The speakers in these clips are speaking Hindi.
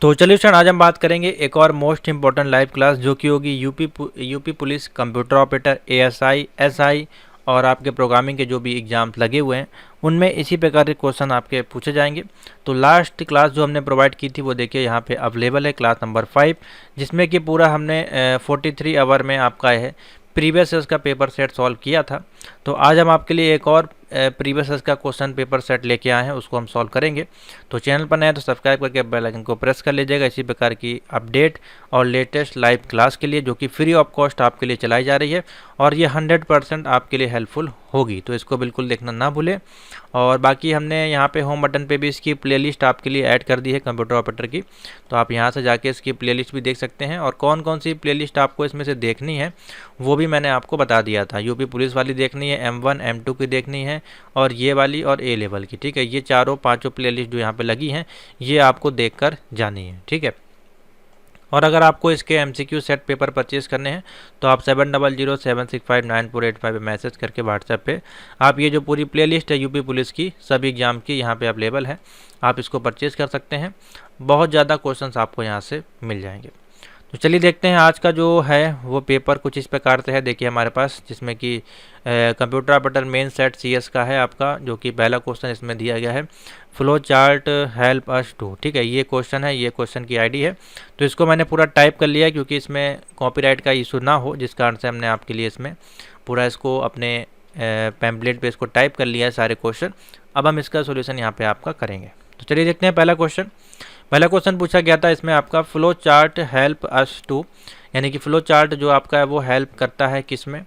तो चलिए स्टूडेंट, आज हम बात करेंगे एक और मोस्ट इंपॉर्टेंट लाइव क्लास जो कि होगी UP police computer operator, ASI, SI और आपके प्रोग्रामिंग के जो भी एग्जाम्स लगे हुए हैं उनमें इसी प्रकार के क्वेश्चन आपके पूछे जाएंगे। तो लास्ट क्लास जो हमने प्रोवाइड की थी वो देखिए यहाँ पे अवेलेबल है, क्लास नंबर 5, जिसमें कि पूरा हमने 43 आवर में आपका है प्रीवियस ईयर्स का पेपर सेट सॉल्व किया था। तो आज हम आपके लिए एक और प्रीवियस ईयर्स का क्वेश्चन पेपर सेट लेके आए हैं, उसको हम सॉल्व करेंगे। तो चैनल पर नए हैं तो सब्सक्राइब करके बेल आइकन को प्रेस कर लीजिएगा इसी प्रकार की अपडेट और लेटेस्ट लाइव क्लास के लिए, जो कि फ्री ऑफ कॉस्ट आपके लिए चलाई जा रही है और ये 100% आपके लिए हेल्पफुल होगी। तो इसको बिल्कुल देखना ना भूलें। और बाकी हमने यहाँ पे होम बटन पे भी इसकी प्लेलिस्ट आपके लिए ऐड कर दी है कंप्यूटर ऑपरेटर की, तो आप यहाँ से जाके इसकी प्लेलिस्ट भी देख सकते हैं। और कौन कौन सी प्लेलिस्ट आपको इसमें से देखनी है वो भी मैंने आपको बता दिया था। यूपी पुलिस वाली देखनी है, M1 M2 की देखनी है और ये वाली और ए लेवल की, ठीक है। ये चारों पांचों प्लेलिस्ट जो यहाँ पे लगी हैं ये आपको देखकर जानी है, ठीक है। और अगर आपको इसके MCQ सेट पेपर परचेज करने हैं तो आप 7007659485 पे मैसेज करके व्हाट्सएप पे आप ये जो पूरी प्लेलिस्ट है यूपी पुलिस की सभी एग्जाम की यहाँ पे अवेलेबल है, आप इसको परचेज कर सकते हैं। बहुत ज़्यादा क्वेश्चंस आपको यहाँ से मिल जाएंगे। तो चलिए देखते हैं आज का जो है वो पेपर कुछ इस प्रकार से है। देखिए हमारे पास जिसमें कि computer operator main set CS का है आपका, जो कि पहला क्वेश्चन इसमें दिया गया है, flow chart help us to, ठीक है। ये क्वेश्चन है, ये क्वेश्चन की आईडी है। तो इसको मैंने पूरा टाइप कर लिया है क्योंकि इसमें कॉपीराइट का इशू ना हो, जिस कारण से हमने आपके लिए इसमें पूरा इसको अपने पैम्पलेट पे इसको टाइप कर लिया है सारे क्वेश्चन। अब हम इसका सोल्यूशन यहाँ पे आपका करेंगे। तो चलिए देखते हैं पहला क्वेश्चन पूछा गया था इसमें आपका flow chart help us to, यानी कि फ्लो चार्ट जो आपका है वो हेल्प करता है किस में।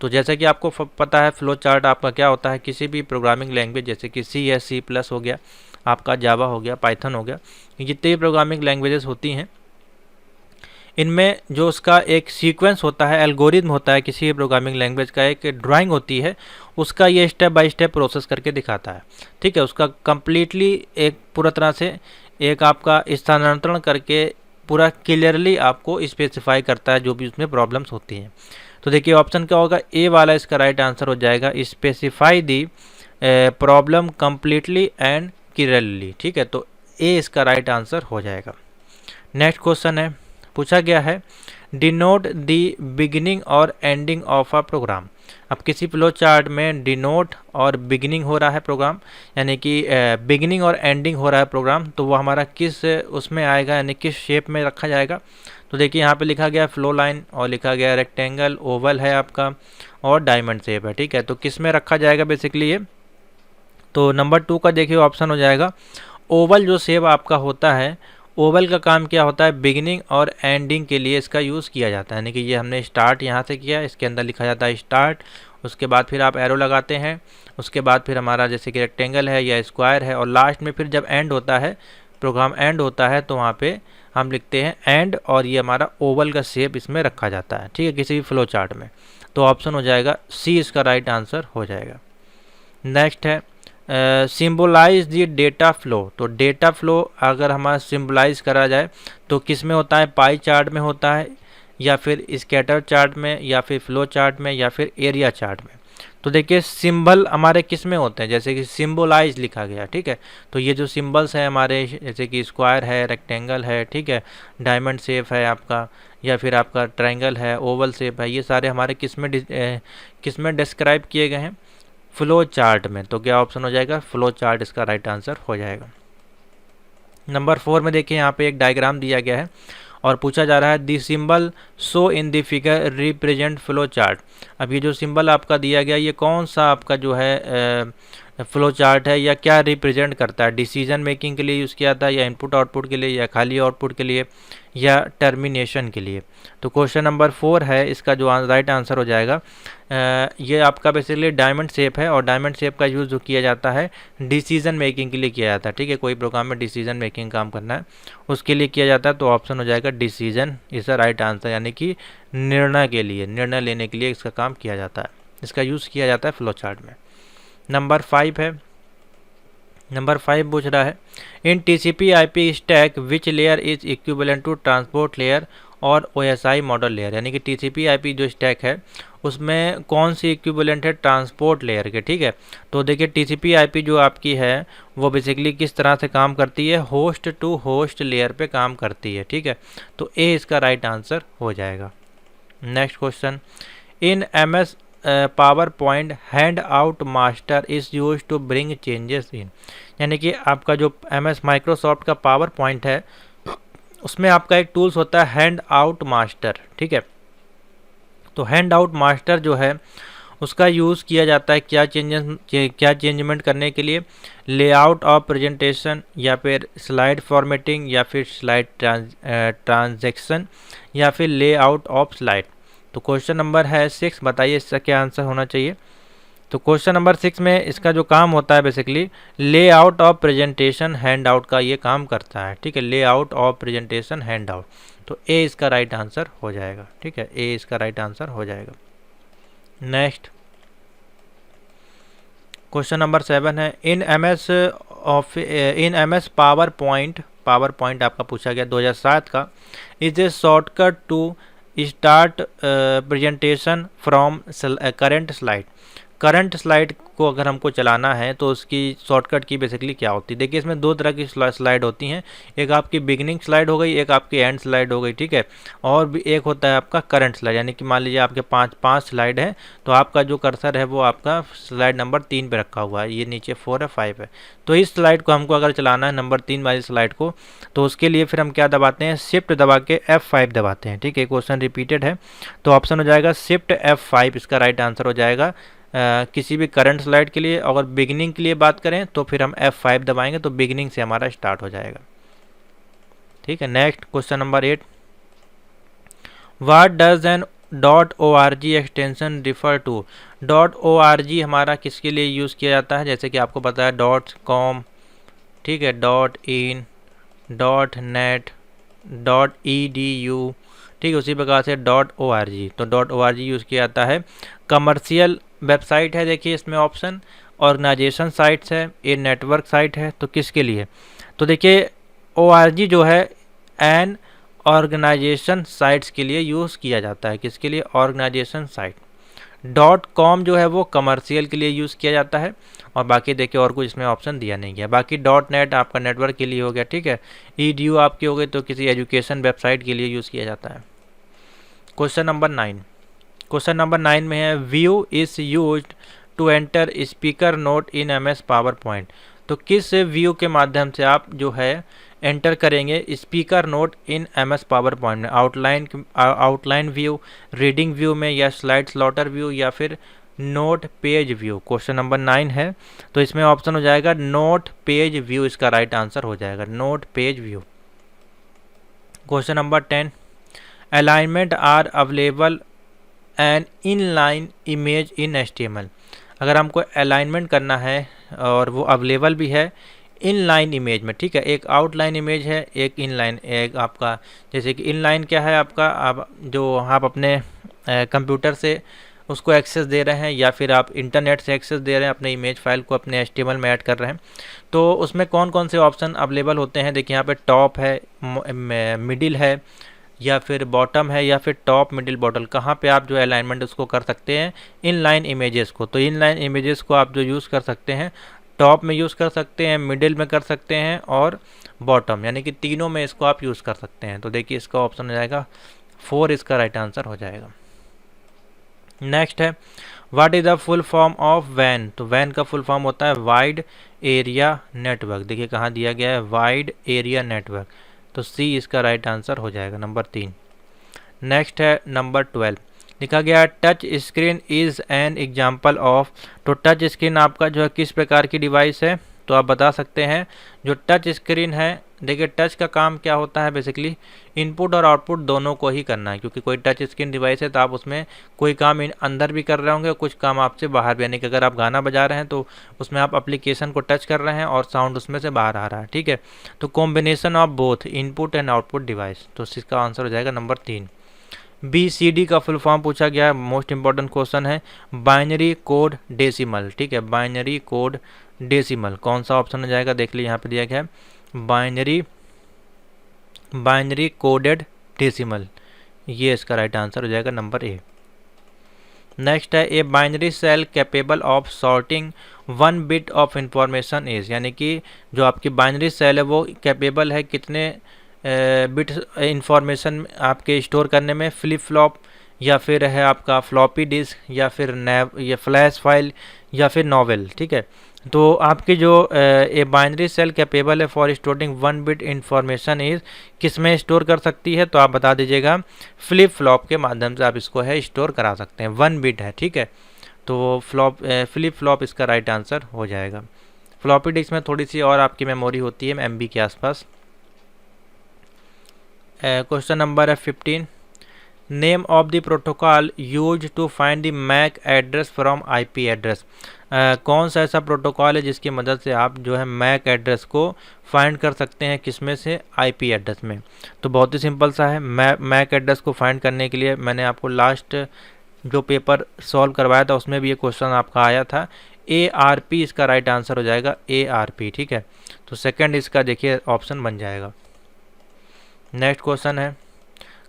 तो जैसे कि आपको पता है फ्लो चार्ट आपका क्या होता है, किसी भी प्रोग्रामिंग लैंग्वेज जैसे कि C++ हो गया, आपका जावा हो गया, पाइथन हो गया, जितने भी प्रोग्रामिंग लैंग्वेजेस होती हैं इनमें जो उसका एक सीक्वेंस होता है, एल्गोरिथम होता है, किसी भी प्रोग्रामिंग लैंग्वेज का एक ड्राइंग होती है, उसका ये स्टेप बाय स्टेप प्रोसेस करके दिखाता है, ठीक है। उसका कंप्लीटली एक पूरा तरह से एक आपका स्थानांतरण करके पूरा क्लियरली आपको स्पेसिफाई करता है जो भी उसमें प्रॉब्लम्स होती हैं। तो देखिए ऑप्शन क्या होगा, ए वाला इसका राइट आंसर हो जाएगा, specify the problem completely and clearly, ठीक है। तो ए इसका राइट आंसर हो जाएगा। नेक्स्ट क्वेश्चन है, पूछा गया है डिनोट दी बिगिनिंग और एंडिंग ऑफ अ प्रोग्राम। अब किसी फ्लो चार्ट में डिनोट और बिगिनिंग हो रहा है प्रोग्राम, यानी कि बिगिनिंग और एंडिंग हो रहा है प्रोग्राम, तो वो हमारा किस उसमें आएगा, यानी किस शेप में रखा जाएगा। तो देखिए यहाँ पे लिखा गया फ्लो लाइन और लिखा गया रेक्टेंगल, ओवल है आपका और डायमंड शेप है, ठीक है। तो किस में रखा जाएगा बेसिकली ये, तो नंबर 2 का देखिए ऑप्शन हो जाएगा। ओवल जो शेप आपका होता है, ओवल का काम क्या होता है, बिगिनिंग और एंडिंग के लिए इसका यूज़ किया जाता है, यानी कि ये हमने स्टार्ट यहाँ से किया, इसके अंदर लिखा जाता है स्टार्ट, उसके बाद फिर आप एरो लगाते हैं, उसके बाद फिर हमारा जैसे कि रेक्टेंगल है या स्क्वायर है, और लास्ट में फिर जब एंड होता है, प्रोग्राम एंड होता है, तो वहाँ पे हम लिखते हैं एंड, और ये हमारा ओवल का शेप इसमें रखा जाता है, ठीक है, किसी भी फ्लो चार्ट में। तो ऑप्शन हो जाएगा C इसका राइट आंसर हो जाएगा। नेक्स्ट है सिम्बोलाइज द डेटा फ्लो। तो डेटा फ्लो अगर हमारा सिम्बोलाइज करा जाए तो किस में होता है, पाई चार्ट में होता है या फिर स्कैटर चार्ट में या फिर फ्लो चार्ट में या फिर एरिया चार्ट में। तो देखिए सिंबल हमारे किस में होते हैं, जैसे कि सिम्बोलाइज लिखा गया, ठीक है। तो ये जो सिंबल्स हैं हमारे, जैसे कि स्क्वायर है, रेक्टेंगल है, ठीक है, डायमंड शेप है आपका, या फिर आपका ट्रायंगल है, ओवल शेप है, ये सारे हमारे किस में डिस्क्राइब किए गए हैं, फ्लो चार्ट में। तो क्या ऑप्शन हो जाएगा, फ्लो चार्ट इसका राइट आंसर हो जाएगा। नंबर 4 में देखिए यहाँ पे एक डायग्राम दिया गया है और पूछा जा रहा है the symbol show in the figure represent flow chart. अब ये जो सिंबल आपका दिया गया ये कौन सा आपका जो है फ्लो चार्ट है या क्या रिप्रेजेंट करता है, डिसीजन मेकिंग के लिए यूज़ किया था या इनपुट आउटपुट के लिए या खाली आउटपुट के लिए या टर्मिनेशन के लिए। तो क्वेश्चन नंबर 4 है, इसका जो राइट आंसर हो जाएगा ये आपका बेसिकली डायमंड शेप है, और डायमंड शेप का यूज़ जो किया जाता है डिसीजन मेकिंग के लिए किया जाता है, ठीक है। कोई प्रोग्राम में डिसीजन मेकिंग काम करना है उसके लिए किया जाता है, तो ऑप्शन हो जाएगा decision is the right answer, यानी कि निर्णय के लिए, निर्णय लेने के लिए इसका काम किया जाता है, इसका यूज़ किया जाता है फ्लो चार्ट में। नंबर 5 है, नंबर 5 पूछ रहा है in TCP/IP stack which layer is equivalent to transport layer और OSI मॉडल लेयर, यानी कि TCP/IP जो स्टैक है उसमें कौन सी इक्विवेलेंट है ट्रांसपोर्ट लेयर के, ठीक है। तो देखिए TCP/IP जो आपकी है वो बेसिकली किस तरह से काम करती है, होस्ट टू होस्ट लेयर पे काम करती है, ठीक है। तो ए इसका राइट आंसर हो जाएगा। Next question, in MS PowerPoint handout master is used to bring changes in, यानी कि आपका जो MS माइक्रोसॉफ्ट का पावर पॉइंट है उसमें आपका एक टूल्स होता है हैंड आउट मास्टर, ठीक है। तो हैंड आउट मास्टर जो है उसका यूज़ किया जाता है क्या चेंजमेंट करने के लिए, लेआउट ऑफ प्रेजेंटेशन या फिर स्लाइड फॉर्मेटिंग या फिर स्लाइड ट्रांजैक्शन या फिर लेआउट ऑफ स्लाइड। तो क्वेश्चन नंबर है 6, बताइए इसका क्या आंसर होना चाहिए। तो क्वेश्चन नंबर 6 में इसका जो काम होता है basically layout of presentation hand out का ये काम करता है, ठीक है, layout of presentation hand out. तो ए इसका राइट आंसर हो जाएगा, ठीक है, ए इसका राइट आंसर हो जाएगा। नेक्स्ट क्वेश्चन नंबर 7 है, इन MS पावर पॉइंट आपका पूछा गया 2007 का, is a shortcut to start presentation from current slide को अगर हमको चलाना है तो उसकी शॉर्टकट की बेसिकली क्या होती है। देखिए इसमें दो तरह की स्लाइड होती हैं, एक आपकी बिगिनिंग स्लाइड हो गई, एक आपकी एंड स्लाइड हो गई, ठीक है, और भी एक होता है आपका करंट स्लाइड, यानी कि मान लीजिए आपके पाँच स्लाइड है तो आपका जो कर्सर है वो आपका स्लाइड नंबर 3 पे रखा हुआ है, ये नीचे 4 है 5 है। तो इस स्लाइड को हमको अगर चलाना है नंबर 3 वाली स्लाइड को, तो उसके लिए फिर हम क्या दबाते हैं, शिफ्ट दबा के F5 दबाते हैं, ठीक है। क्वेश्चन रिपीटेड है तो ऑप्शन हो जाएगा शिफ्ट F5 इसका राइट आंसर हो जाएगा। किसी भी करंट स्लाइड के लिए अगर बिगिनिंग के लिए बात करें तो फिर हम F5 दबाएंगे तो बिगिनिंग से हमारा स्टार्ट हो जाएगा, ठीक है। Next question number 8, what does an .org extension refer to. .org हमारा किसके लिए यूज़ किया जाता है, जैसे कि आपको पता है .com, ठीक है, .in, .net, .edu, ठीक है, उसी प्रकार से .org। तो .org यूज़ किया जाता है, कमर्शियल वेबसाइट है, देखिए इसमें ऑप्शन, ऑर्गेनाइजेशन साइट्स है, ये नेटवर्क साइट है, तो किसके लिए। तो देखिए ORG जो है एन ऑर्गेनाइजेशन साइट्स के लिए यूज़ किया जाता है, किसके लिए, ऑर्गेनाइजेशन साइट। .com जो है वो कमर्शियल के लिए यूज़ किया जाता है, और बाकी देखिए और कुछ इसमें ऑप्शन दिया नहीं गया। बाकी .net आपका नेटवर्क के लिए हो गया, ठीक है, edu आपकी हो गई तो किसी एजुकेशन वेबसाइट के लिए यूज़ किया जाता है। क्वेश्चन नंबर 9 में है, view is used to enter speaker note in MS PowerPoint. तो किस व्यू के माध्यम से आप जो है एंटर करेंगे speaker note in MS PowerPoint में, आउटलाइन व्यू, रीडिंग व्यू में, या स्लाइड स्लॉटर व्यू, या फिर note page view. Question number 9 है तो इसमें ऑप्शन हो जाएगा नोट पेज व्यू, इसका राइट आंसर हो जाएगा note page view. Question number 10, alignment are available an inline image in HTML। अगर हमको अलाइनमेंट करना है और वो अवेलेबल भी है इनलाइन इमेज में, ठीक है, एक आउटलाइन इमेज है, एक इनलाइन, एक आपका जैसे कि इनलाइन क्या है आपका, आप जो आप अपने कंप्यूटर से उसको एक्सेस दे रहे हैं या फिर आप इंटरनेट से एक्सेस दे रहे हैं अपने इमेज फाइल को अपने HTML में ऐड कर रहे हैं, तो उसमें कौन कौन से ऑप्शन अवेलेबल होते हैं। देखिए यहाँ पे टॉप है, मिडिल है, या फिर बॉटम है, या फिर टॉप मिडिल बॉटम, कहाँ पे आप जो अलाइनमेंट उसको कर सकते हैं इनलाइन इमेजेस को। तो इनलाइन इमेजेस को आप जो यूज़ कर सकते हैं टॉप में यूज़ कर सकते हैं, मिडिल में कर सकते हैं और बॉटम, यानी कि तीनों में इसको आप यूज़ कर सकते हैं। तो देखिए इसका ऑप्शन हो जाएगा 4, इसका राइट आंसर हो जाएगा। नेक्स्ट है, what is the full form of वैन। तो वैन का फुल फॉर्म होता है वाइड एरिया नेटवर्क। देखिए कहाँ दिया गया है, वाइड एरिया नेटवर्क, तो सी इसका राइट आंसर हो जाएगा नंबर 3। नेक्स्ट है नंबर 12, लिखा गया touch screen is an example of. तो टच स्क्रीन आपका जो है किस प्रकार की डिवाइस है, तो आप बता सकते हैं जो टच स्क्रीन है। देखिए टच का काम क्या होता है, बेसिकली इनपुट और आउटपुट दोनों को ही करना है, क्योंकि कोई टच स्क्रीन डिवाइस है तो आप उसमें कोई काम अंदर भी कर रहे होंगे, कुछ काम आपसे बाहर भी, यानी कि अगर आप गाना बजा रहे हैं तो उसमें आप एप्लीकेशन को टच कर रहे हैं और साउंड उसमें से बाहर आ रहा है, ठीक है। तो combination of both input and output device, तो इसका आंसर हो जाएगा नंबर 3। BCD का फुल फॉर्म पूछा गया है, मोस्ट इंपॉर्टेंट क्वेश्चन है, बाइनरी कोड डेसिमल, ठीक है, बाइनरी कोड डेसिमल, कौन सा ऑप्शन हो जाएगा, देख लीजिए यहाँ पे दिया गया है बाइनरी कोडेड डेसिमल, ये इसका राइट आंसर हो जाएगा नंबर ए। नेक्स्ट है a binary cell capable of storing 1 bit of information is, यानी कि जो आपकी बाइनरी सेल है वो कैपेबल है कितने बिट इंफॉर्मेशन आपके स्टोर करने में, फ्लिप फ्लॉप या फिर है आपका फ्लॉपी डिस्क या फिर नैव या फ्लैश फाइल या फिर नॉवेल। ठीक है, तो आपकी जो ए बाइनरी सेल कैपेबल है for storing 1 bit information is किस में स्टोर कर सकती है, तो आप बता दीजिएगा फ्लिप फ्लॉप के माध्यम से आप इसको है स्टोर करा सकते हैं। 1 बिट है, ठीक है, तो फ्लिप फ्लॉप इसका राइट आंसर हो जाएगा। फ्लॉपी डिस्क में थोड़ी सी और आपकी मेमोरी होती है MB के आसपास। क्वेश्चन नंबर है 15, name of the protocol used to find the MAC address from IP address. कौन सा ऐसा प्रोटोकॉल है जिसकी मदद से आप जो है मैक एड्रेस को फाइंड कर सकते हैं, किसमें से, IP एड्रेस में। तो बहुत ही सिंपल सा है। मैक एड्रेस को फाइंड करने के लिए मैंने आपको लास्ट जो पेपर सॉल्व करवाया था उसमें भी ये क्वेश्चन आपका आया था। ARP इसका राइट आंसर हो जाएगा, ARP। ठीक है, तो सेकंड इसका देखिए ऑप्शन बन जाएगा। नेक्स्ट क्वेश्चन है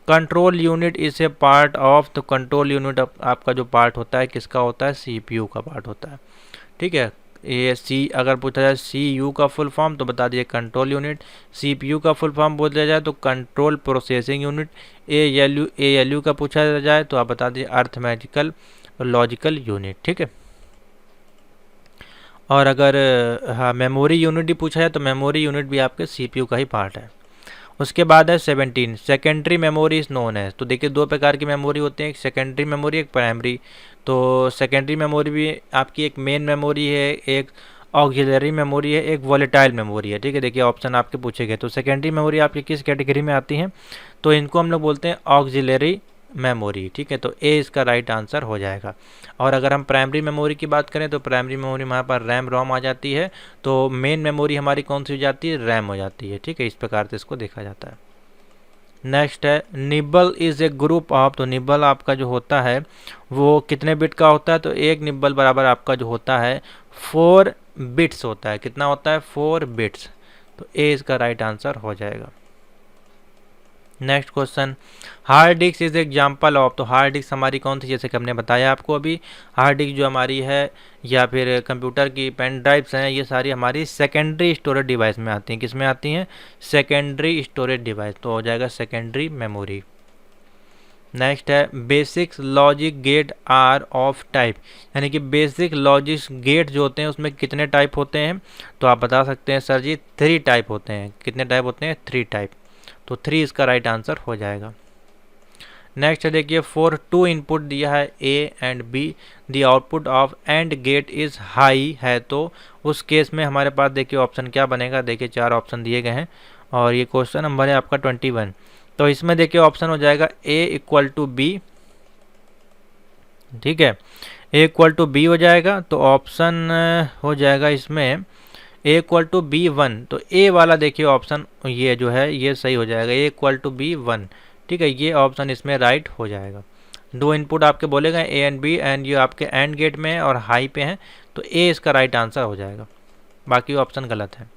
control unit is a part of, तो कंट्रोल यूनिट आपका जो पार्ट होता है किसका होता है, CPU का पार्ट होता है। ठीक है, ये अगर पूछा जाए CU का फुल फॉर्म तो बता दीजिए कंट्रोल यूनिट, CPU का फुल फॉर्म बोल दिया जाए तो कंट्रोल प्रोसेसिंग यूनिट, ALU का पूछा जाए तो आप बता दीजिए अर्थमेटिकल लॉजिकल यूनिट। ठीक है, और अगर हाँ मेमोरी यूनिट भी पूछा जाए तो मेमोरी यूनिट भी आपके CPU का ही पार्ट है। उसके बाद है 17 सेकेंडरी मेमोरी इज नोन है। तो देखिए 2 प्रकार की मेमोरी होती है, एक सेकेंडरी मेमोरी, एक प्राइमरी। तो सेकेंडरी मेमोरी भी आपकी एक मेन मेमोरी है, एक ऑक्सिलरी मेमोरी है, एक वॉलेटाइल मेमोरी है। ठीक है, देखिए ऑप्शन आपके पूछे गए। तो सेकेंडरी मेमोरी आपकी किस कैटेगरी में आती है, तो इनको हम लोग बोलते हैं ऑक्सिलरी मेमोरी। ठीक है, तो ए इसका राइट आंसर हो जाएगा। और अगर हम प्राइमरी मेमोरी की बात करें तो प्राइमरी मेमोरी में हमारे पास रैम रोम आ जाती है, तो मेन मेमोरी हमारी कौन सी हो जाती है, रैम हो जाती है। ठीक है, इस प्रकार से इसको देखा जाता है। नेक्स्ट है nibble is a group of, तो निब्बल आपका जो होता है वो कितने बिट का होता है, तो एक निब्बल बराबर आपका जो होता है 4 बिट्स होता है। कितना होता है, 4 बिट्स। तो ए इसका राइट आंसर हो जाएगा। Next question hard disk is example of, तो हार्ड डिस्क हमारी कौन सी, जैसे कि हमने बताया आपको अभी, हार्ड डिस्क जो हमारी है या फिर कंप्यूटर की पेन ड्राइव्स हैं, ये सारी हमारी सेकेंडरी स्टोरेज डिवाइस में आती हैं। किस में आती हैं, सेकेंडरी स्टोरेज डिवाइस, तो हो जाएगा सेकेंडरी मेमोरी। नेक्स्ट है basic logic gate are of type, यानी कि बेसिक लॉजिक गेट जो होते हैं उसमें कितने टाइप होते हैं, तो आप बता सकते हैं सर जी 3 टाइप होते हैं। कितने टाइप होते हैं, 3 टाइप। तो 3 इसका राइट आंसर हो जाएगा। नेक्स्ट है देखिए फॉर 2 इनपुट दिया है A and B, the output of AND gate is high है, तो उस केस में हमारे पास देखिए ऑप्शन क्या बनेगा। देखिए 4 ऑप्शन दिए गए हैं और ये क्वेश्चन नंबर है आपका 21। तो इसमें देखिए ऑप्शन हो जाएगा A इक्वल टू B। ठीक है, A इक्वल टू B हो जाएगा, तो ऑप्शन हो जाएगा इसमें A इक्वल टू B1। तो A वाला देखिए ऑप्शन ये जो है ये सही हो जाएगा, A इक्वल टू B1। ठीक है, ये ऑप्शन इसमें राइट हो जाएगा। 2 इनपुट आपके बोले गए A एंड B एंड ये आपके एंड गेट में है और हाई पे हैं, तो A इसका राइट आंसर हो जाएगा, बाकी ऑप्शन गलत है।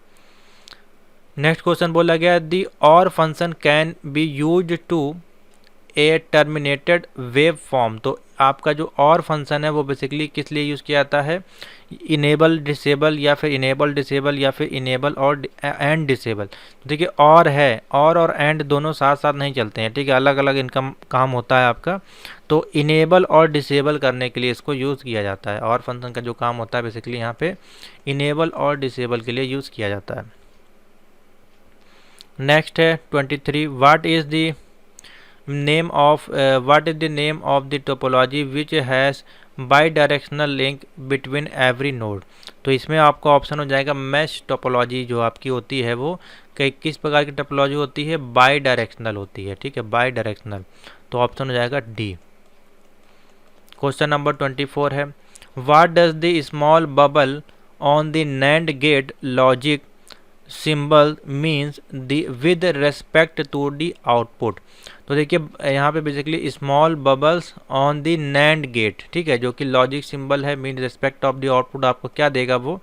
नेक्स्ट क्वेश्चन बोला गया the OR function can be used to a terminated waveform, तो आपका जो और फंक्शन है वो बेसिकली किस लिए यूज़ किया जाता है, इनेबल डिसेबल या फिर इनेबल डिसेबल या फिर इनेबल और एंड डिसेबल। तो देखिए और है, और एंड दोनों साथ साथ नहीं चलते हैं। ठीक है, अलग अलग इनका काम होता है आपका। तो इनेबल और डिसेबल करने के लिए इसको यूज़ किया जाता है। और फंक्शन का जो काम होता है बेसिकली यहाँ पे इनेबल और डिसेबल के लिए यूज़ किया जाता है। नेक्स्ट है 23 what is the name of what is the name of the topology which has by directional link between every node. तो इसमें आपका ऑप्शन हो जाएगा मैश टोपोलॉजी जो आपकी होती है वो किस प्रकार की टोपोलॉजी होती है, बाई डायरेक्शनल होती है। ठीक है, बाई डायरेक्शनल, तो ऑप्शन हो जाएगा डी। क्वेश्चन नंबर 24 है what does the small bubble on the NAND gate logic symbol means the with respect to the output. तो देखिए यहाँ पे basically small bubbles on the NAND gate, ठीक है, जो कि लॉजिक सिंबल है mean respect of the output आपको क्या देगा वो,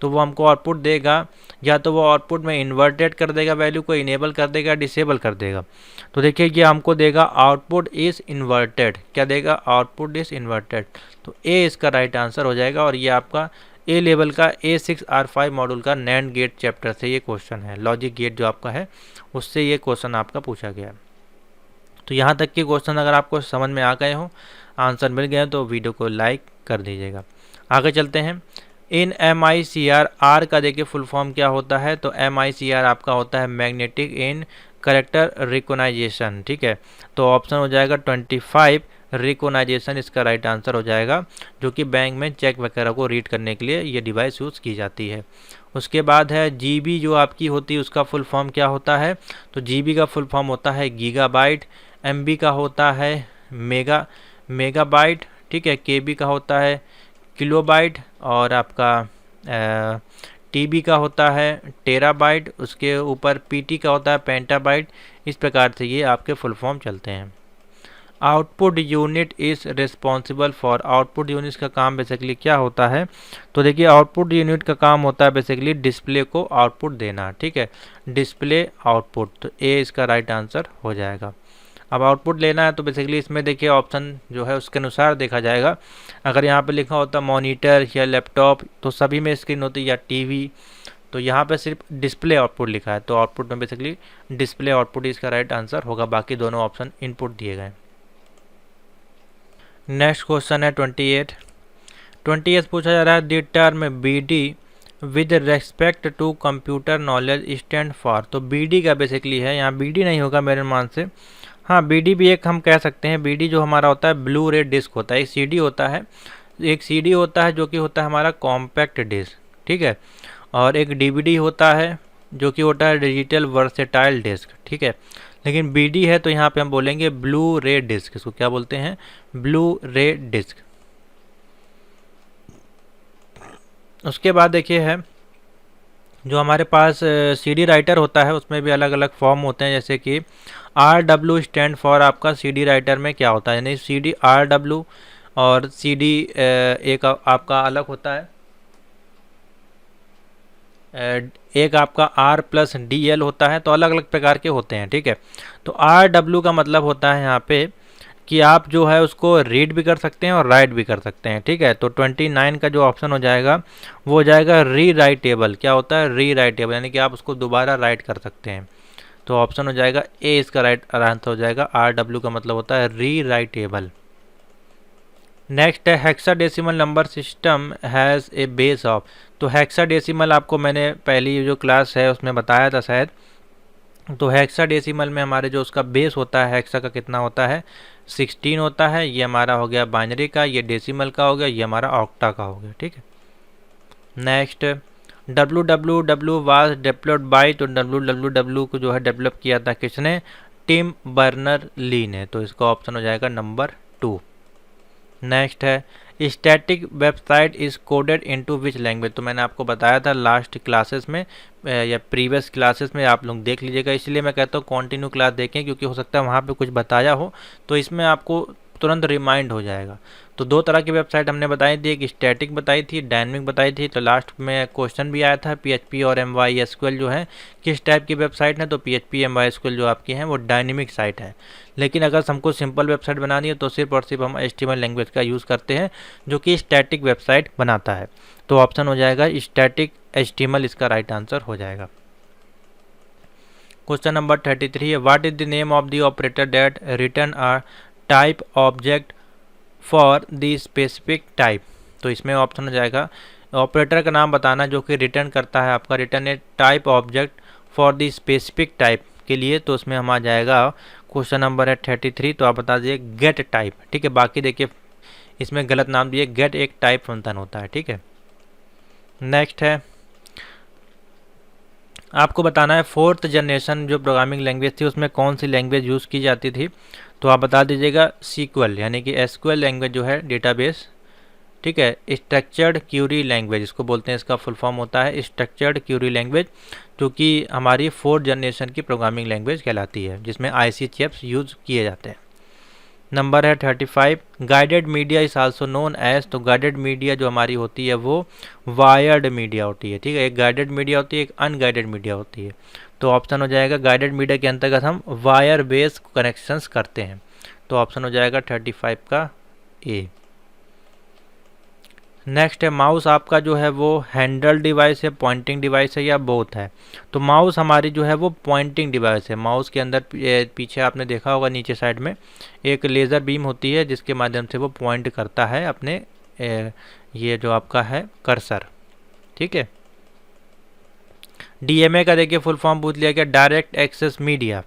तो वो हमको आउटपुट देगा, या तो वो आउटपुट में इन्वर्टेड कर देगा, वैल्यू को इनेबल कर देगा, डिसेबल कर देगा। तो देखिए ये हमको देगा आउटपुट इज़ इन्वर्टेड, क्या देगा, आउटपुट इज़ इन्वर्टेड। तो ए इसका राइट आंसर हो जाएगा। और ये आपका ए लेवल का A6R5 मॉड्यूल का नैंड गेट चैप्टर से ये क्वेश्चन है, लॉजिक गेट जो आपका है उससे ये क्वेश्चन आपका पूछा गया है। तो यहाँ तक के क्वेश्चन अगर आपको समझ में आ गए हो, आंसर मिल गए तो वीडियो को लाइक कर दीजिएगा। आगे चलते हैं। इन MICR, आर का देखिए फुल फॉर्म क्या होता है, तो MICR आपका होता है मैग्नेटिक इन करेक्टर रिकॉग्नाइजेशन, ठीक है। तो ऑप्शन हो जाएगा 25 रिकॉग्नाइजेशन इसका राइट आंसर हो जाएगा, जो कि बैंक में चेक वगैरह को रीड करने के लिए ये डिवाइस यूज़ की जाती है। उसके बाद है GB जो आपकी होती है उसका फुल फॉर्म क्या होता है, तो GB का फुल फॉर्म होता है गीगाबाइट, MB का होता है मेगाबाइट, ठीक है, KB का होता है किलोबाइट, और आपका TB का होता है टेराबाइट, उसके ऊपर PT का होता है पेंटाबाइट। इस प्रकार से ये आपके फुल फॉर्म चलते हैं। Output unit is responsible for, output unit का काम बेसिकली क्या होता है, तो देखिए आउटपुट यूनिट का काम होता है बेसिकली डिस्प्ले को आउटपुट देना, ठीक है, डिस्प्ले आउटपुट। तो ए इसका राइट आंसर हो जाएगा। अब आउटपुट लेना है तो बेसिकली इसमें देखिए ऑप्शन जो है उसके अनुसार देखा जाएगा। अगर यहाँ पे लिखा होता मॉनिटर या लैपटॉप तो सभी में स्क्रीन होती है, या टीवी, तो यहाँ पे सिर्फ डिस्प्ले आउटपुट लिखा है, तो आउटपुट में बेसिकली डिस्प्ले आउटपुट इसका राइट आंसर होगा, बाकी दोनों ऑप्शन इनपुट दिए गए। नेक्स्ट क्वेश्चन है 28 पूछा जा रहा है the term BD with respect to computer knowledge stand for. तो BD का बेसिकली है, यहाँ BD नहीं होगा मेरे मान से, हाँ BD भी एक हम कह सकते हैं। BD जो हमारा होता है ब्लू रे डिस्क होता है, एक CD होता है, एक CD होता है जो कि होता है हमारा कॉम्पैक्ट डिस्क, ठीक है, और एक DVD होता है जो कि होता है डिजिटल वर्सेटाइल डिस्क, ठीक है। लेकिन BD है तो यहाँ पे हम बोलेंगे ब्लू रे डिस्क, इसको क्या बोलते हैं, ब्लू रे डिस्क। उसके बाद देखिए है जो हमारे पास CD राइटर होता है उसमें भी अलग अलग फॉर्म होते हैं, जैसे कि RW स्टैंड फॉर आपका CD राइटर में क्या होता है, यानी CD RW और CD एक आपका अलग होता है, एक आपका R+DL होता है, तो अलग अलग प्रकार के होते हैं, ठीक है। तो RW का मतलब होता है यहाँ पे कि आप जो है उसको रीड भी कर सकते हैं और राइट भी कर सकते हैं, ठीक है। तो 29 का जो ऑप्शन हो जाएगा वो हो जाएगा री राइटेबल, क्या होता है, री राइटेबल, यानी कि आप उसको दोबारा राइट कर सकते हैं। तो ऑप्शन हो जाएगा ए इसका राइट आंसर हो जाएगा। RW का मतलब होता है री राइटेबल। नेक्स्ट है hexadecimal number system has a base of. तो हेक्साडेसिमल आपको मैंने पहली जो क्लास है उसमें बताया था शायद। तो हेक्साडेसिमल में हमारे जो उसका बेस होता है हेक्सा का कितना होता है, 16 होता है। ये हमारा हो गया बाइनरी का, ये डेसिमल का हो गया, ये हमारा ऑक्टा का हो गया, ठीक है। Next www was developed by, तो www को जो है डेवलप किया था किसने, टिम बर्नर ली ने। तो इसका ऑप्शन हो जाएगा नंबर 2। नेक्स्ट है static website is coded into which language. तो मैंने आपको बताया था लास्ट क्लासेस में या प्रीवियस क्लासेस में, आप लोग देख लीजिएगा। इसलिए मैं कहता हूँ कंटिन्यू क्लास देखें, क्योंकि हो सकता है वहाँ पे कुछ बताया हो तो इसमें आपको तुरंत रिमाइंड हो जाएगा। तो दो तरह की वेबसाइट हमने बताई थी, एक स्टैटिक बताई थी, डायनेमिक बताई थी। तो लास्ट में क्वेश्चन भी आया था PHP और MySQL जो है किस टाइप की वेबसाइट है, तो PHP MySQL जो आपकी हैं वो डायनेमिक साइट है। लेकिन अगर हमको सिंपल वेबसाइट बनानी है तो सिर्फ और सिर्फ हम HTML लैंग्वेज का यूज़ करते हैं जो कि स्टैटिक वेबसाइट बनाता है। तो ऑप्शन हो जाएगा स्टैटिक HTML, इसका राइट आंसर हो जाएगा। क्वेश्चन नंबर 33 है what is the name of the operator that return a type object for the specific type. तो इसमें ऑप्शन हो जाएगा ऑपरेटर का नाम बताना जो कि रिटर्न करता है आपका return A type object for the specific type के लिए। तो उसमें हम आ जाएगा क्वेश्चन नंबर है 33। तो आप बता दीजिए गेट टाइप, ठीक है। बाकी देखिए इसमें गलत नाम दिए, गेट एक टाइप फंक्शन होता है, ठीक है। नेक्स्ट है आपको बताना है 4th जनरेशन जो प्रोग्रामिंग लैंग्वेज थी उसमें कौन सी लैंग्वेज यूज़ की जाती थी। तो आप बता दीजिएगा SQL, यानी कि SQL लैंग्वेज जो है डेटाबेस, ठीक है। स्ट्रक्चर्ड क्यूरी लैंग्वेज इसको बोलते हैं, इसका फुल फॉर्म होता है स्ट्रक्चर्ड क्यूरी लैंग्वेज, जो कि हमारी 4th जनरेशन की प्रोग्रामिंग लैंग्वेज कहलाती है, जिसमें IC चिप्स यूज़ किए जाते हैं। नंबर है 35, guided media is also known as, तो गाइडेड मीडिया जो हमारी होती है वो वायर्ड मीडिया होती है, ठीक है। एक गाइडेड मीडिया होती है, एक अनगाइडेड मीडिया होती है। तो ऑप्शन हो जाएगा गाइडेड मीडिया के अंतर्गत हम वायर बेस कनेक्शंस करते हैं, तो ऑप्शन हो जाएगा 35 का ए। नेक्स्ट है माउस आपका जो है वो हैंडल डिवाइस है, पॉइंटिंग डिवाइस है या बोथ है। तो माउस हमारी जो है वो पॉइंटिंग डिवाइस है। माउस के अंदर पीछे आपने देखा होगा नीचे साइड में एक लेज़र बीम होती है जिसके माध्यम से वो पॉइंट करता है अपने ये जो आपका है कर्सर, ठीक है। डीएमए का देखिए फुल फॉर्म पूछ लिया गया, direct access media,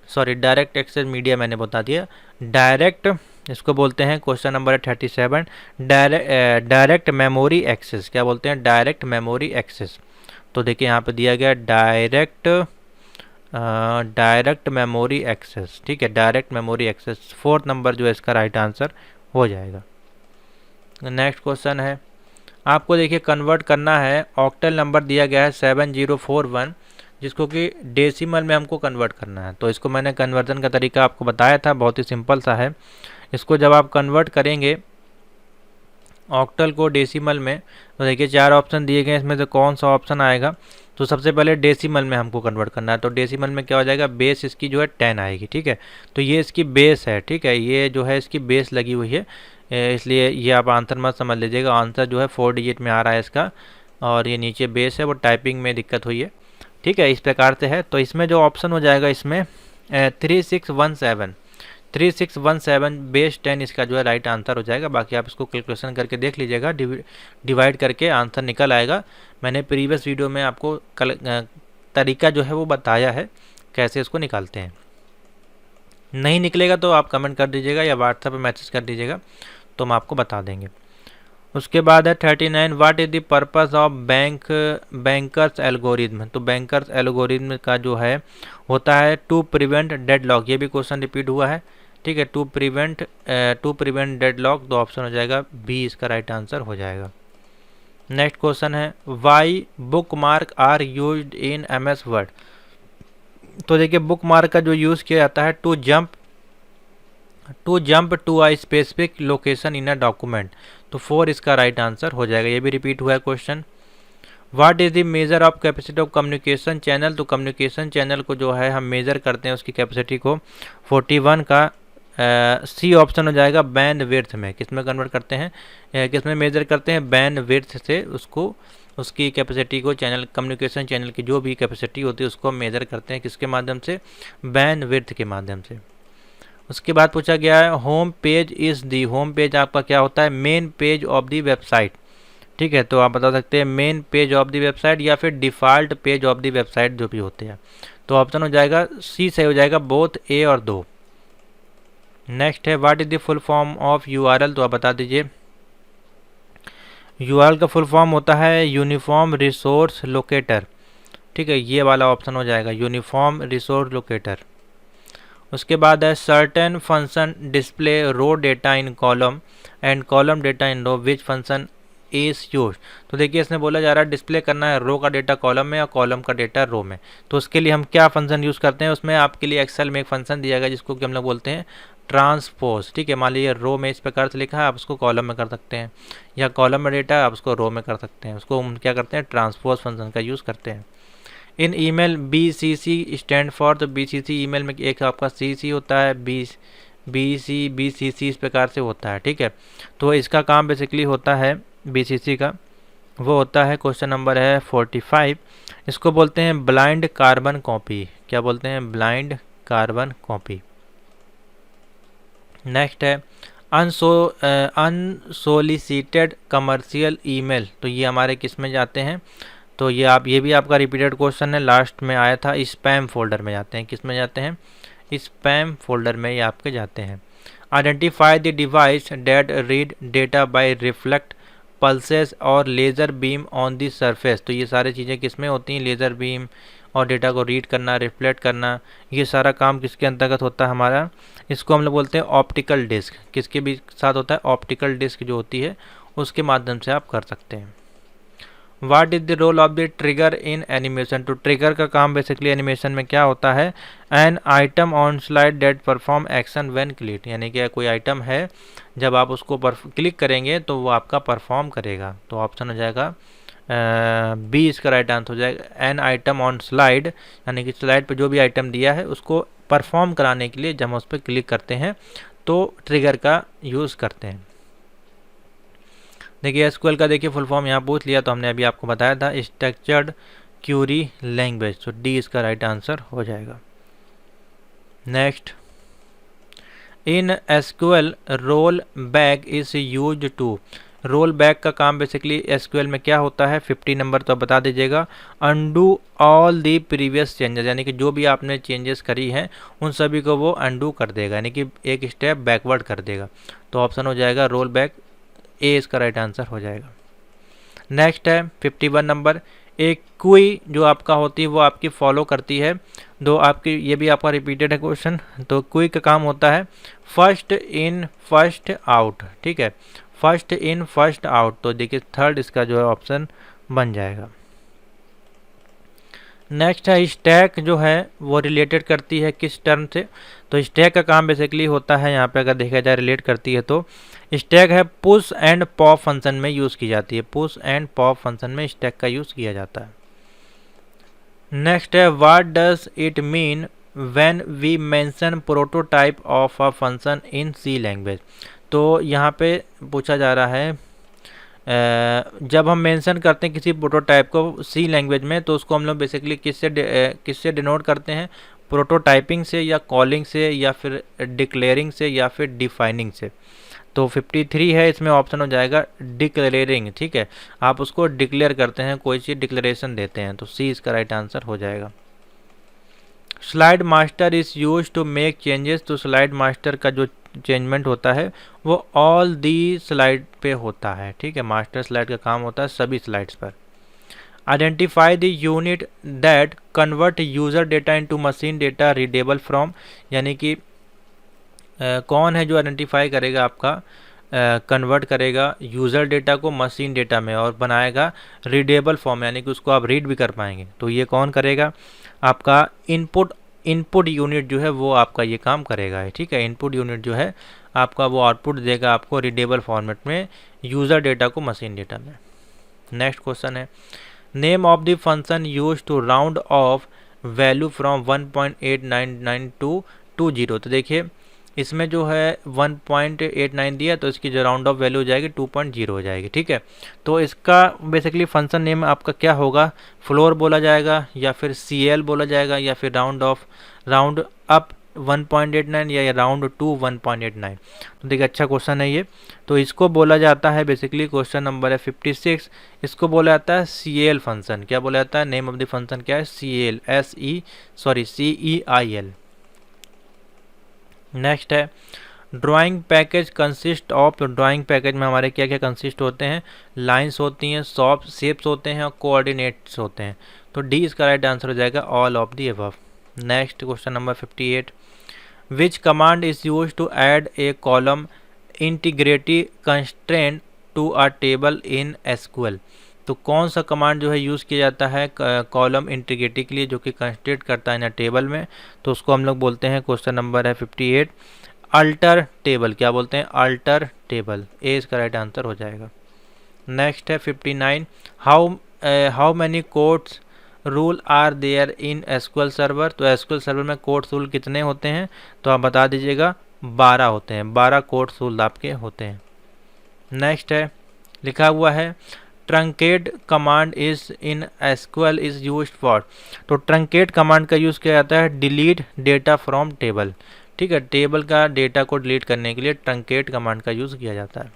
sorry direct access media मैंने बता दिया। डायरेक्ट इसको बोलते हैं, क्वेश्चन नंबर है 37, डायरेक्ट मेमोरी एक्सेस, क्या बोलते हैं, डायरेक्ट मेमोरी एक्सेस। तो देखिए यहाँ पे दिया गया डायरेक्ट मेमोरी एक्सेस, ठीक है, direct memory access. 4th number जो है इसका राइट आंसर हो जाएगा। नेक्स्ट क्वेश्चन है, आपको देखिए कन्वर्ट करना है, ऑक्टल नंबर दिया गया है 7041 जिसको कि डेसिमल में हमको कन्वर्ट करना है। तो इसको मैंने कन्वर्जन का तरीका आपको बताया था, बहुत ही सिंपल सा है। इसको जब आप कन्वर्ट करेंगे ऑक्टल को डेसिमल में, तो देखिए 4 ऑप्शन दिए गए, इसमें से कौन सा ऑप्शन आएगा। तो सबसे पहले डेसिमल में हमको कन्वर्ट करना है, तो डेसिमल में क्या हो जाएगा, बेस इसकी जो है 10 आएगी, ठीक है। तो ये इसकी बेस है, ठीक है, ये जो है इसकी बेस लगी हुई है, इसलिए ये आप आंसर मत समझ लीजिएगा। आंसर जो है 4 डिजिट में आ रहा है इसका, और ये नीचे बेस है, वो टाइपिंग में दिक्कत हुई है, ठीक है, इस प्रकार से है। तो इसमें जो ऑप्शन हो जाएगा इसमें 3617 बेस 10 इसका जो है राइट आंसर हो जाएगा। बाकी आप इसको कैलकुलेशन करके देख लीजिएगा, डिवाइड करके आंसर निकल आएगा। मैंने प्रीवियस वीडियो में आपको तरीका जो है वो बताया है कैसे इसको निकालते हैं। नहीं निकलेगा तो आप कमेंट कर दीजिएगा या व्हाट्सएप पे मैसेज कर दीजिएगा, तो हम आपको बता देंगे। उसके बाद है 39, what is the purpose of bankers algorithm. तो बैंकर्स एल्गोरिथम का जो है होता है टू प्रिवेंट डेडलॉक, ये भी क्वेश्चन रिपीट हुआ है, ठीक है, टू प्रिवेंट डेडलॉक। तो ऑप्शन हो जाएगा बी इसका राइट आंसर हो जाएगा। नेक्स्ट क्वेश्चन है, why bookmark are used in MS Word. तो देखिए बुक मार्क का जो यूज़ किया जाता है to jump to a specific location in a document. तो 4 इसका राइट आंसर हो जाएगा। ये भी रिपीट हुआ है question. What is the measure of capacity of communication channel. तो कम्युनिकेशन चैनल को जो है हम मेजर करते हैं उसकी कैपेसिटी को 41 का सी ऑप्शन हो जाएगा बैंड विड्थ में। किस में कन्वर्ट करते हैं, किस में मेजर करते हैं, बैंड विड्थ से उसको उसकी कैपेसिटी को कम्युनिकेशन चैनल की जो भी कैपेसिटी होती है उसको मेजर करते हैं, किसके माध्यम से, बैंड विड्थ के माध्यम से। उसके बाद पूछा गया है home page is the, home page आपका क्या होता है, main page of the website, ठीक है। तो आप बता सकते हैं main page of the website या फिर default page of the website जो भी होते हैं। तो ऑप्शन हो जाएगा सी सही हो जाएगा, बोथ ए और 2। नेक्स्ट है what is the full form of URL। तो आप बता दीजिए। URL का फुल फॉर्म होता है यूनिफॉर्म रिसोर्स लोकेटर, ठीक है, ये वाला ऑप्शन हो जाएगा यूनिफॉर्म रिसोर्स लोकेटर। उसके बाद है certain function display row data in column and column data in row, which function is use. तो देखिए इसने बोला जा रहा है डिस्प्ले करना है रो का डेटा कॉलम में और कॉलम का डेटा रो में। तो उसके लिए हम क्या फंक्शन यूज़ करते हैं, उसमें आपके लिए एक्सेल में एक फंक्शन दिया गया जिसको कि हम लोग बोलते हैं ट्रांसपोज, ठीक है। मान लीजिए रो में इस प्रकार से लिखा है, आप उसको कॉलम में कर सकते हैं, या कॉलम में डेटा आप उसको रो में कर सकते हैं। उसको हम क्या करते हैं, ट्रांसपोज फंक्शन का यूज़ करते हैं। In email BCC stand for, तो BCC ईमेल में एक आपका CC होता है, BCC इस प्रकार से होता है, ठीक है। तो इसका काम बेसिकली होता है BCC का, वो होता है क्वेश्चन नंबर है 45, इसको बोलते हैं ब्लाइंड कार्बन कॉपी। क्या बोलते हैं, ब्लाइंड कार्बन कॉपी। नेक्स्ट है अनसोलिसिटेड कमर्शियल ईमेल। तो ये हमारे किस में जाते हैं, तो ये भी आपका रिपीटेड क्वेश्चन है, लास्ट में आया था, स्पैम फोल्डर में जाते हैं। किस में जाते हैं, स्पैम फोल्डर में ये आपके जाते हैं। Identify the device that read data by reflect pulses और laser beam on the surface. तो ये सारी चीज़ें किस में होती हैं, लेज़र बीम और डेटा को रीड करना, रिफ्लेक्ट करना, ये सारा काम किसके अंतर्गत होता है हमारा, इसको हम लोग बोलते हैं ऑप्टिकल डिस्क। किसके भी साथ होता है, ऑप्टिकल डिस्क जो होती है उसके माध्यम से आप कर सकते हैं। What is the role of the trigger in animation. तो ट्रिगर का काम बेसिकली एनिमेशन में क्या होता है, an item on slide that perform action when click, यानी कि कोई आइटम है जब आप उसको क्लिक करेंगे तो वो आपका परफॉर्म करेगा। तो ऑप्शन हो जाएगा बी इसका राइट आंसर हो जाएगा। एन आइटम ऑन स्लाइड, यानी कि स्लाइड पे जो भी आइटम दिया है उसको परफॉर्म कराने के लिए जब हम उस पर क्लिक करते हैं तो ट्रिगर का यूज़ करते हैं। देखिए एसक्यूएल का देखिए फुल फॉर्म यहाँ पूछ लिया तो हमने अभी आपको बताया था, स्ट्रक्चर्ड क्यूरी लैंग्वेज। तो डी इसका राइट आंसर हो जाएगा। Next, in SQL rollback is used to. Rollback का काम बेसिकली एसक्यूएल में क्या होता है, 50 नंबर तो बता दीजिएगा। Undo all the previous changes, यानी कि जो भी आपने चेंजेस करी हैं उन सभी को वो अंडू कर देगा, यानी कि एक स्टेप बैकवर्ड कर देगा। तो ऑप्शन हो जाएगा रोल बैक, ए इसका राइट आंसर हो जाएगा। नेक्स्ट है 51 नंबर, एक क्वी जो आपका होती है वो आपकी फॉलो करती है दो आपकी, ये भी आपका रिपीटेड है क्वेश्चन। तो क्वी का काम होता है फर्स्ट इन फर्स्ट आउट, ठीक है, फर्स्ट इन फर्स्ट आउट। तो देखिए थर्ड इसका जो है ऑप्शन बन जाएगा। नेक्स्ट है स्टैक, जो है वो रिलेटेड करती है किस टर्म से। तो स्टैक का काम बेसिकली होता है, यहाँ पे अगर देखा जाए रिलेट करती है तो स्टैक है पुश एंड पॉप फंक्शन में यूज़ की जाती है, पुश एंड पॉप फंक्शन में स्टैक का यूज़ किया जाता है। नेक्स्ट है what does it mean when we mention prototype of a function in C language. तो यहाँ पे पूछा जा रहा है जब हम मेंशन करते हैं किसी प्रोटोटाइप को सी लैंग्वेज में तो उसको हम लोग बेसिकली किससे डिनोट करते हैं, प्रोटोटाइपिंग से या कॉलिंग से या फिर डिक्लेयरिंग से या फिर डिफाइनिंग से। तो 53 है, इसमें ऑप्शन हो जाएगा डिक्लेयरिंग, ठीक है, आप उसको डिक्लेयर करते हैं, कोई चीज़ डिक्लेरेशन देते हैं। तो सी इसका राइट आंसर हो जाएगा। Slide master is used to make changes. तो स्लाइड मास्टर का जो चेंजमेंट होता है वो ऑल दी स्लाइड पे होता है, ठीक है, मास्टर स्लाइड का काम होता है सभी स्लाइड्स पर। Identify the unit that convert user data into machine data readable from, यानी कि कौन है जो आइडेंटिफाई करेगा आपका कन्वर्ट करेगा यूज़र डेटा को मशीन डेटा में और बनाएगा रीडेबल फॉर्म, यानी कि उसको आप रीड भी कर पाएंगे। तो ये कौन करेगा, आपका इनपुट यूनिट जो है वो आपका ये काम करेगा, ठीक है। इनपुट यूनिट जो है आपका वो आउटपुट देगा आपको रीडेबल फॉर्मेट में यूज़र डेटा को मशीन डेटा में। नेक्स्ट क्वेश्चन है name of the function used to round off value from 1.899 to 20। तो देखिए इसमें जो है 1.89 दिया तो इसकी जो राउंड ऑफ वैल्यू हो जाएगी 2.0 हो जाएगी, ठीक है। तो इसका बेसिकली फंक्शन नेम आपका क्या होगा, फ्लोर बोला जाएगा या फिर CL बोला जाएगा या फिर राउंड अप 1.89 या राउंड टू 1.89। तो देखिए अच्छा क्वेश्चन है ये। तो इसको बोला जाता है बेसिकली, क्वेश्चन नंबर है 56, इसको बोला जाता है CL फंक्शन। क्या बोला जाता है, नेम ऑफ द फंक्शन क्या है, CL, CEIL। नेक्स्ट है drawing package consist of. Drawing package में हमारे क्या क्या कंसिस्ट होते हैं, लाइंस होती हैं, शेप्स होते हैं और कोऑर्डिनेट्स होते हैं। तो डी इसका राइट आंसर हो जाएगा all of the above. Next question number 58, which command is used to add a column integrity constraint to a table in SQL। तो कौन सा कमांड जो है यूज़ किया जाता है कॉलम इंटीग्रिटी के लिए जो कि कंस्ट्रेंट करता है ना टेबल में, तो उसको हम लोग बोलते हैं, क्वेश्चन नंबर है 58, अल्टर टेबल। क्या बोलते हैं, अल्टर टेबल, ए इसका राइट आंसर हो जाएगा। नेक्स्ट है 59, how many Codd's rule are there in SQL server. तो SQL सर्वर में कोट्स रूल कितने होते हैं, तो आप बता दीजिएगा 12 होते हैं, 12 कोट्स रूल आपके होते हैं। नेक्स्ट है लिखा हुआ है truncate command is in SQL is used for. तो ट्रंकेट कमांड का यूज़ किया जाता है डिलीट डेटा फ्रॉम टेबल, ठीक है, टेबल का डेटा को डिलीट करने के लिए ट्रंकेट कमांड का यूज़ किया जाता है।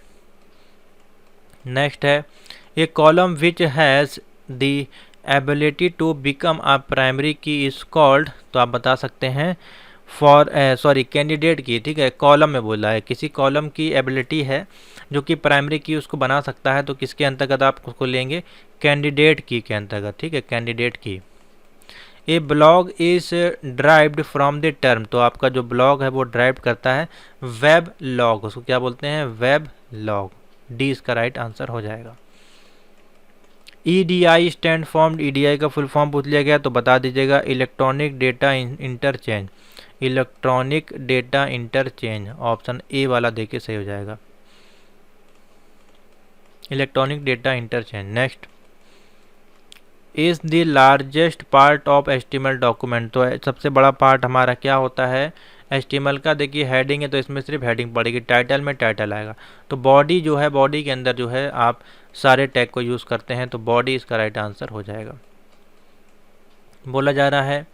नेक्स्ट है a column which has the ability to become a primary key is called. तो आप बता सकते हैं कैंडिडेट की, ठीक है, कॉलम में बोला है किसी कॉलम की एबिलिटी है जो कि प्राइमरी की उसको बना सकता है, तो किसके अंतर्गत आप उसको लेंगे, कैंडिडेट की के अंतर्गत, ठीक है, candidate key. A blog is derived from the term. तो आपका जो ब्लॉग है वो ड्राइव करता है वेब लॉग, उसको क्या बोलते हैं, वेब लॉग। डी इसका राइट आंसर हो जाएगा। EDI स्टैंड फॉर्म, EDI का फुल फॉर्म पूछ लिया गया तो बता दीजिएगा electronic data interchange, electronic data interchange, option A वाला देखिए सही हो जाएगा, electronic data interchange. Next, is the largest part of HTML document, तो सबसे बड़ा पार्ट हमारा क्या होता है HTML का, देखिए हेडिंग है तो इसमें सिर्फ हेडिंग पड़ेगी, टाइटल में टाइटल आएगा। तो बॉडी जो है, बॉडी के अंदर जो है आप सारे टैग को यूज़ करते हैं, तो बॉडी इसका राइट आंसर हो जाएगा। बोला जा रहा है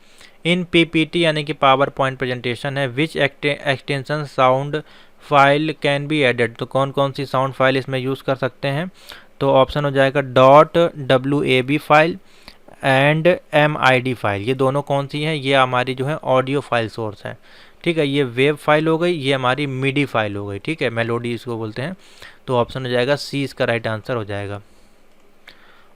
इन PPT यानी कि पावर पॉइंट प्रेजेंटेशन है, which extension sound file can be added, तो कौन कौन सी साउंड फाइल इसमें यूज़ कर सकते हैं, तो ऑप्शन हो जाएगा .wab file and MID file. ये दोनों कौन सी हैं, ये हमारी जो है ऑडियो फाइल सोर्स है, ठीक है। ये वेब फाइल हो गई, ये हमारी मिडी फाइल हो गई, ठीक है, मेलोडी इसको बोलते हैं। तो ऑप्शन हो जाएगा सी इसका राइट आंसर हो जाएगा।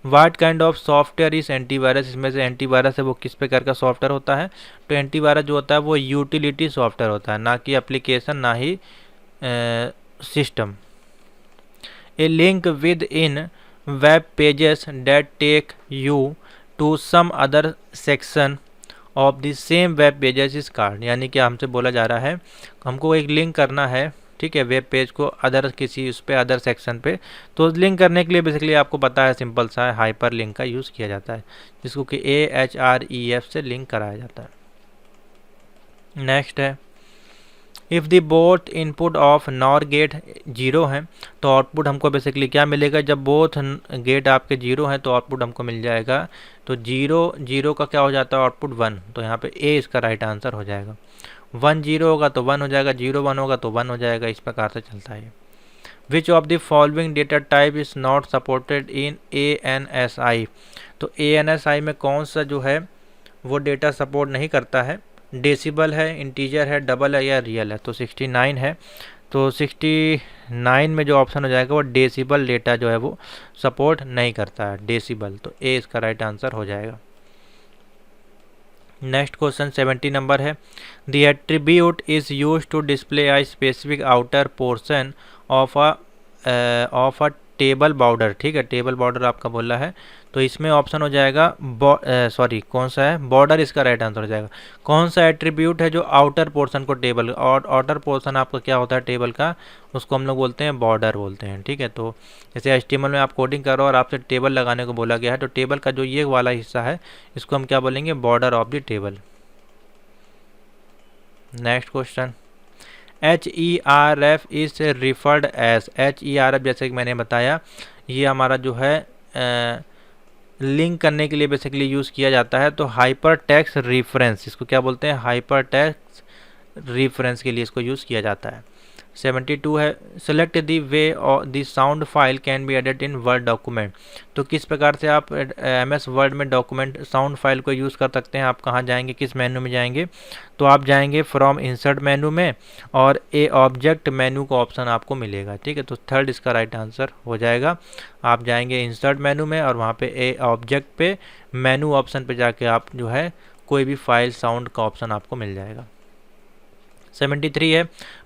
वाट काइंड ऑफ सॉफ्टवेयर इस एंटीवायरस, इसमें से एंटीवायरस है वो किस प्रकार का सॉफ्टवेयर होता है, तो एंटीवायरस जो होता है वो यूटिलिटी सॉफ्टवेयर होता है, ना कि एप्लीकेशन, ना ही system. A link within web pages that take you to some other section of the same web pages is called, यानी कि हमसे बोला जा रहा है हमको एक लिंक करना है, ठीक है, वेब पेज को अदर किसी उस पे अदर सेक्शन पे, तो लिंक करने के लिए बेसिकली आपको पता है सिंपल सा है, हाइपर लिंक का यूज़ किया जाता है, जिसको कि AHREF से लिंक कराया जाता है। नेक्स्ट है if the both input of NOR gate 0 है, तो आउटपुट हमको बेसिकली क्या मिलेगा, जब बोथ गेट आपके 0 हैं तो आउटपुट हमको मिल जाएगा, तो 0 का क्या हो जाता है आउटपुट 1, तो यहाँ पे ए इसका राइट आंसर हो जाएगा। 1 0 होगा तो 1 हो जाएगा, 0 1 होगा तो 1 हो जाएगा, इस प्रकार से चलता है। Which of the following data type is not supported in ANSI, तो ANSI में कौन सा जो है वो डेटा सपोर्ट नहीं करता है, डेसिबल है, इंटीजर है, डबल है या रियल है, तो 69 है, तो 69 में जो ऑप्शन हो जाएगा वो डेसिबल डेटा जो है वो सपोर्ट नहीं करता है, डेसिबल, तो ए इसका राइट आंसर हो जाएगा। नेक्स्ट क्वेश्चन 70 नंबर है the attribute is used to display a specific outer portion of a table border, ठीक है, टेबल बॉर्डर आपका बोला है, तो इसमें ऑप्शन हो जाएगा कौन सा है, बॉर्डर इसका राइट आंसर हो जाएगा। कौन सा एट्रीब्यूट है जो आउटर पोर्शन को टेबल, और आउटर पोर्शन आपका क्या होता है टेबल का, उसको हम लोग बोलते हैं बॉर्डर बोलते हैं, ठीक है। तो जैसे HTML में आप कोडिंग करो और आपसे टेबल लगाने को बोला गया है, तो टेबल का जो ये वाला हिस्सा है इसको हम क्या बोलेंगे, border of the table. Next question HERF is referred as, HERF जैसे कि मैंने बताया ये हमारा जो है लिंक करने के लिए बेसिकली यूज़ किया जाता है, तो हाइपर टेक्स्ट रेफरेंस इसको क्या बोलते हैं, हाइपर टेक्स्ट रेफरेंस के लिए इसको यूज़ किया जाता है। 72 है सेलेक्ट द वे और the sound file can B edit in word document, तो किस प्रकार से आप MS वर्ड में डॉक्यूमेंट साउंड फाइल को यूज़ कर सकते हैं, आप कहाँ जाएंगे, किस मेनू में जाएंगे, तो आप जाएंगे फ्रॉम इंसर्ट मेनू में और ए ऑब्जेक्ट मेनू का ऑप्शन आपको मिलेगा, ठीक है, तो थर्ड इसका राइट आंसर हो जाएगा। आप जाएंगे इंसर्ट मेनू में और वहाँ पे ए ऑब्जेक्ट पे मेनू ऑप्शन पे जाके आप जो है कोई भी फाइल साउंड का ऑप्शन आपको मिल जाएगा। 73 है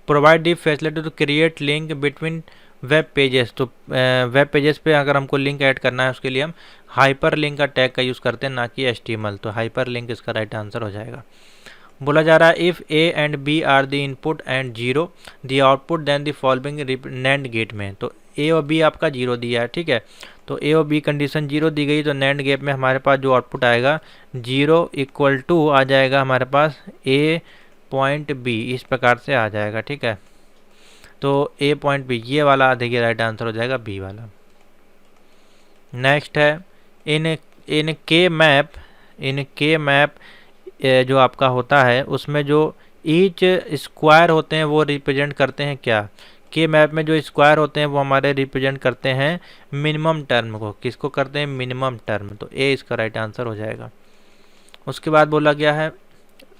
provide the facility to create link between web pages, तो वेब पेजेस पे अगर हमको लिंक ऐड करना है उसके लिए हम हाइपर लिंक का टैग का यूज़ करते हैं, ना कि HTML, तो हाइपर लिंक इसका राइट आंसर हो जाएगा। बोला जा रहा है if A and B are the input and 0 the output then the following NAND gate में, तो A और B आपका 0 दिया है, ठीक है, तो A और B कंडीशन 0 दी गई, तो नैंड गेट में हमारे पास जो आउटपुट आएगा 0 इक्वल टू आ जाएगा हमारे पास A पॉइंट B, इस प्रकार से आ जाएगा, ठीक है, तो A पॉइंट B ये वाला देखिए राइट आंसर हो जाएगा B वाला। नेक्स्ट है इन के मैप जो आपका होता है उसमें जो ईच स्क्वायर होते हैं वो रिप्रेजेंट करते हैं क्या, के मैप में जो स्क्वायर होते हैं वो हमारे रिप्रेजेंट करते हैं मिनिमम टर्म को, किसको करते हैं, मिनिमम टर्म, तो ए इसका राइट आंसर हो जाएगा। उसके बाद बोला गया है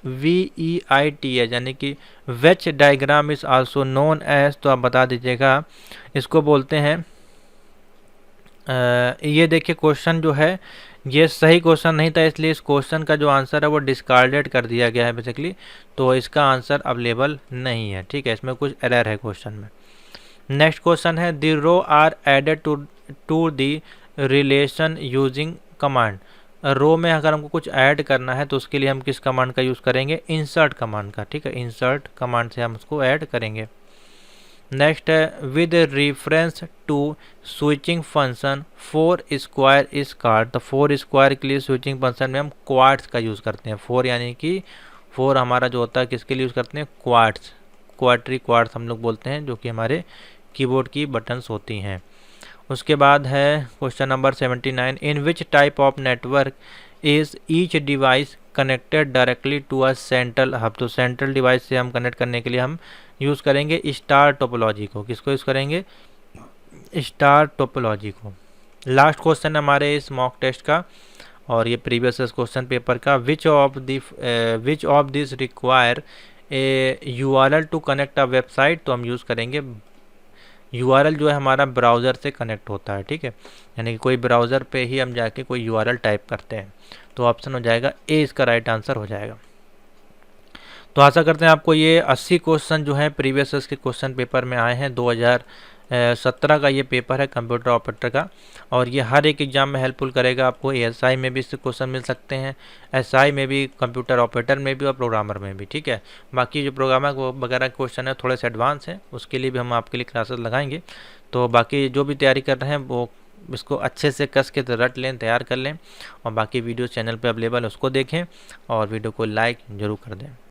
VEIT है, यानी कि which diagram is also known as, तो आप बता दीजिएगा इसको बोलते हैं ये देखिए क्वेश्चन जो है ये सही क्वेश्चन नहीं था, इसलिए इस क्वेश्चन का जो आंसर है वो डिस्कार्डेड कर दिया गया है बेसिकली, तो इसका आंसर अवेलेबल नहीं है, ठीक है, इसमें कुछ एरर है क्वेश्चन में। नेक्स्ट क्वेश्चन है the row are added to the relation using command. Row में अगर हमको कुछ ऐड करना है तो उसके लिए हम किस कमांड का यूज़ करेंगे, इंसर्ट कमांड का, ठीक है, इंसर्ट कमांड से हम उसको ऐड करेंगे। नेक्स्ट है with reference to switching function four square is card. तो फोर स्क्वायर के लिए स्विचिंग फंक्शन में हम क्वाड्स का यूज़ करते हैं। फोर यानी कि फोर हमारा जो होता है किसके लिए यूज़ करते हैं, क्वाड्स, क्वाड्री क्वाड्स हम लोग बोलते हैं, जो कि हमारे कीबोर्ड की बटन्स होती हैं। उसके बाद है question number 79, in which type of network is each device connected directly to a central hub. तो सेंट्रल डिवाइस से हम कनेक्ट करने के लिए हम यूज़ करेंगे स्टार टोपोलॉजी को। किसको यूज़ करेंगे, स्टार टोपोलॉजी को। लास्ट क्वेश्चन हमारे इस मॉक टेस्ट का और ये प्रीवियस क्वेश्चन पेपर का, which of this require a URL to connect a website. तो हम यूज़ करेंगे यूआरएल जो है हमारा ब्राउज़र से कनेक्ट होता है, ठीक है, यानी कि कोई ब्राउज़र पे ही हम जाके कोई यूआरएल टाइप करते हैं। तो ऑप्शन हो जाएगा ए, इसका राइट आंसर हो जाएगा। तो आशा करते हैं आपको ये 80 क्वेश्चन जो है प्रीवियस के क्वेश्चन पेपर में आए हैं। 2017 का ये पेपर है कंप्यूटर ऑपरेटर का, और ये हर एक एग्जाम में हेल्पफुल करेगा आपको। एएसआई में भी इससे क्वेश्चन मिल सकते हैं, एसआई में भी, कंप्यूटर ऑपरेटर में भी और प्रोग्रामर में भी, ठीक है। बाकी जो प्रोग्रामर वगैरह क्वेश्चन है थोड़े से एडवांस हैं, उसके लिए भी हम आपके लिए क्लासेस लगाएंगे। तो बाकी जो भी तैयारी कर रहे हैं वो इसको अच्छे से कस के रट लें, तैयार कर लें, और बाकी वीडियो चैनल पर अवेलेबल है उसको देखें और वीडियो को लाइक ज़रूर कर दें।